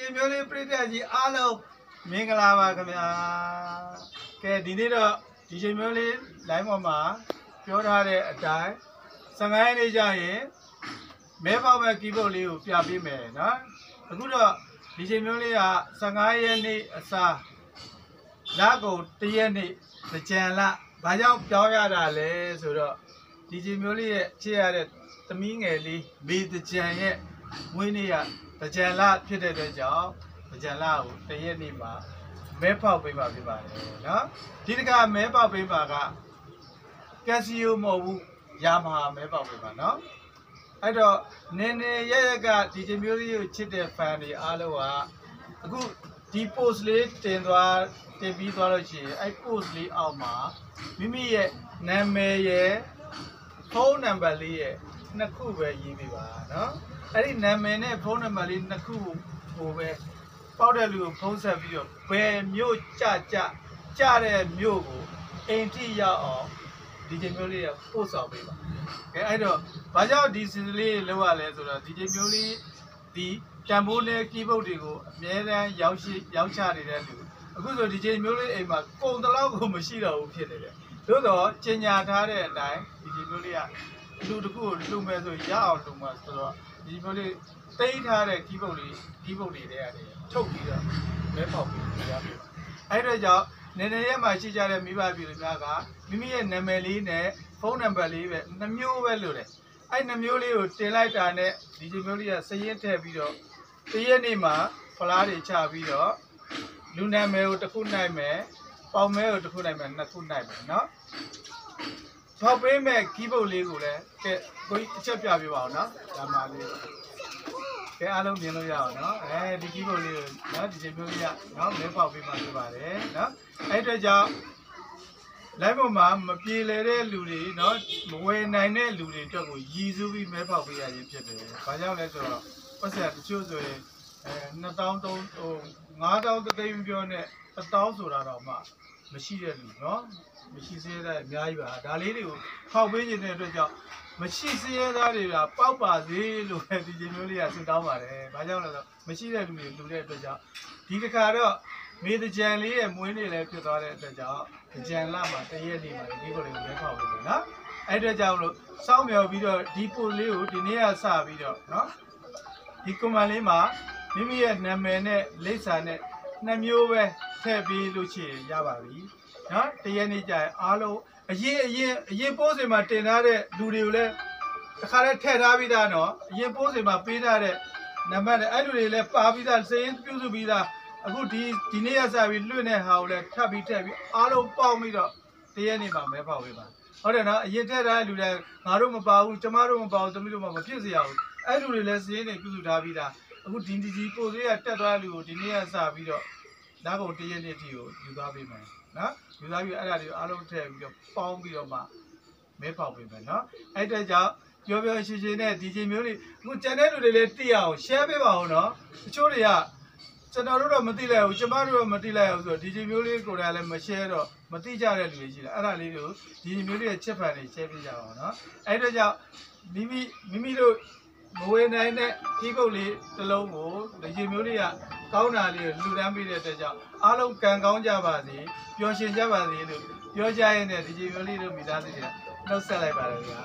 DJ မျိုးလေးပြည့်တဲ့ကြီးအားလုံးမင်္ဂလာပါခင်ဗျာကဲဒီနေ့တော့ DJ မျိုးလေး line ပေါ်မှာပြောထားတဲ့အတိုင်း15ရက်နေ့ကျရင်မဲပေါက်မဲ့ keyboard လေးကိုပြပေးမယ်နော်အခုတော့ DJ မျိုးလေးက15ရက်နေ့အစားလကုန်1ရက်နေ့ကြံလဘာကြောင့်ပြောင်းရတာလဲဆိုတော့ DJ မျိုးလေးရဲ့ချစ်ရတဲ့သမီးငယ်လေးမေတကြံရဲ့ဝင်းနေ့ကကြံလဖြစ်တဲ့အတွက်ကြောင့်ကြံလကို1ရက်နေ့မှာမဲပေါက်ပေးပါဖြစ်ပါတယ်နော်ဒီတခါမဲပေါက်ပေးပါကကက်ဆီယိုမဟုတ်ဘူးယာမဟာမဲပေါက်ပေးပါနော်အဲ့တော့နည်းနည်းရရက DJ မျိုးလေးကိုချစ်တဲ့ fan တွေအားလုံးကအခုဒီ post လေးတင်ပြီးသွားလို့ရှိရင်အဲ့ post လေးအောက်မှာမိမိရဲ့နာမည်ရဲ့ဖုန်းနံပါတ်လေးရဲ့နှစ်ခုပဲရေးပေးပါနော်အဲ့ဒီနာမည်နဲ့ဖုန်းနံပါတ်လေးနှစ်ခုကိုပဲပေါက်တဲ့လူကိုဖုန်းဆက်ပြီးတော့ဘယ်မြို့ကြတဲ့မြို့ကိုအိမ်ထိရောက်အောင် DJ မျိုးလေးကပို့ဆောင်ပေးပါကဲအဲ့တော့ဘာကြောင့်ဒီစီစဉ်လေးလောက်ရလဲဆိုတော့ DJ မျိုးလေးဒီတန်ဖိုးနဲ့ keyboard တွေကိုအများတန်းရောက်ချနေတဲ့လူအခုဆို DJ မျိုးလေးအိမ်မှာကုန်တလောက်ကိုမရှိတော့ဘူးဖြစ်နေတယ်သို့တော့ကျင်ညာထားတဲ့အတိုင်း DJ မျိုးလေးကလူတစ်ခုကိုလှုပ်မဲ့ဆိုရအောင်လှုပ်မှာဆိုတော့ DJ မျိုးလေးတိတ်ထားတဲ့ keyboard တွေထဲကနေထုတ်ပြီးတော့မဲပေါက်ပြီးရပြီအဲ့တော့ကြောင့်နည်းနည်းရက်မှရှိကြတဲ့မိဘပြည်သူများကမိမိရဲ့နာမည်လေးနဲ့ဖုန်းနံပါတ်လေးပဲ2မျိုးပဲလို့တယ်အဲ့2မျိုးလေးကိုတင်လိုက်တာနဲ့ DJ မျိုးလေးကစရင်ထည့်ပြီးတော့တရက်နေ့မှာဖလားတွေချပြီးတော့လူနာမည်ကိုတစ်ခုနိုင်မယ်ပေါင်မဲကိုတစ်ခုနိုင်မယ်နှစ်ခုနိုင်မယ်နော်ဖောက်ပေးမဲ့ keyboard လေးကိုလည်းကဲကိုကြီးအချက်ပြပြပါအောင်နော်ဒါမှလေးကဲအားလုံးမြင်လို့ရအောင်နော်ဒီ keyboard လေးကိုနော် DJ မျိုးလေးကနော်မဲပေါက်ပေးမှဖြစ်ပါတယ်နော်အဲ့အတွက်ကြောင့် live ပေါ်မှာမပြေလည်တဲ့လူတွေနော်မဝယ်နိုင်တဲ့လူတွေအတွက်ကိုရည်စူးပြီးမဲပေါက်ပေးရခြင်းဖြစ်တယ်။ဘာကြောင့်လဲဆိုတော့ပတ်စံတချို့ဆိုရင်2000 5000တသိန်းပြောနဲ့1000ဆိုတာတော့မှမရှိတဲ့လူနော်မရှိသေးတဲ့အများကြီးပါဒါလေးတွေကိုဖောက်ပေးနေတဲ့အတွက်ကြောင့်မရှိသေးတဲ့သားတွေကပေါက်ပါစေလို့ပဲ DJ မျိုးလေးကဆုတောင်းပါတယ်။ဘာကြောင့်လဲဆိုတော့မရှိတဲ့လူတွေလူတဲ့အတွက်ကြောင့်ဒီတစ်ခါတော့မေတကြံလေးရဲ့မွေးနေ့လည်းဖြစ်သွားတဲ့အတွက်ကြောင့်ကြံလာမှာတရက်နေ့မှာဒီကိုလေးကိုလဲဖောက်ပေးတယ်နော်အဲ့အတွက်ကြောင့်လို့စောင့်မျှော်ပြီးတော့ဒီပို့လေးကိုဒီနေ့ကစပြီးတော့နော်ဒီကွန်မန့်လေးမှာမိမိရဲ့နာမည်နဲ့လိပ်စာနဲ့2မျိုးပဲထည့်ပြီးလို့ရှိရင်ရပါပြီနော်တရက်နေ့ကျရင်အားလုံးအရင်ပိုးစင်မှာတင်ထားတဲ့လူတွေကိုလည်းတစ်ခါတည်းထည့်ထားပြီးသားနော်အရင်ပိုးစင်မှာပေးထားတဲ့နံပါတ်နဲ့အဲ့လူတွေလည်းပါပြီးသားစရင်ပြုစုပြီးသားအခုဒီနေ့ရစပြီးလွှင့်တဲ့ဟာကိုလည်းထပ်ပြီးထည့်ပြီးအားလုံးပေါင်းပြီးတော့တရက်နေ့မှာမဲဖောက်ပေးပါဟုတ်တယ်နော်အရင်ထည့်ထားတဲ့လူလည်းငါတို့မပါဘူးကျမတို့မပါဘူးသမီးတို့မဖြစ်စေရဘူးအဲ့လူတွေလည်းစရင်တွေပြုစုထားပြီးသားအခုဒီပို့သေးရတက်သွားတဲ့လူကိုဒီနေ့ရစပြီးတော့ဓာတ်ပုံတရက်နေ့ထိကိုယူသွားပေးမယ်နော်ယူသွားပြီးအဲ့ဒါတွေအားလုံးထည့်ပြီးတော့ပေါင်းပြီးတော့မှမဲဖောက်ပေးမယ်နော်အဲ့တဲ့ကြောင့်ပြောရှင်းနဲ့ DJ မျိုးလေးအခုကျန်တဲ့လူတွေလည်းသိအောင် share ပေးပါဦးနော်တချို့တွေကကျွန်တော်တို့တော့မသိလိုက်ဘူးကျမတို့တော့မသိလိုက်ဘူးဆိုတော့ DJ မျိုးလေးကိုယ်တိုင်လည်းမ share တော့မသိကြတဲ့လူတွေရှိတယ်အဲ့ဒါလေးတွေကို DJ မျိုးလေးရဲ့ချက်ဖန်တွေ share ပေးကြအောင်နော်အဲ့ဒါကြောင့်မိမိတို့မဝေနိုင်တဲ့ keyboard လေးတစ်လုံးကို DJ မျိုးလေးကကောင်းတာလေးကိုလှူဒန်းပေးတဲ့အတွက်ကြောင့်အားလုံးကံကောင်းကြပါစေပျော်ရွှင်ကြပါစေလို့ပြောကြရတဲ့ DJ မျိုးလေးတို့မိသားစုတွေကနှုတ်ဆက်လိုက်ပါတယ်ဗျာ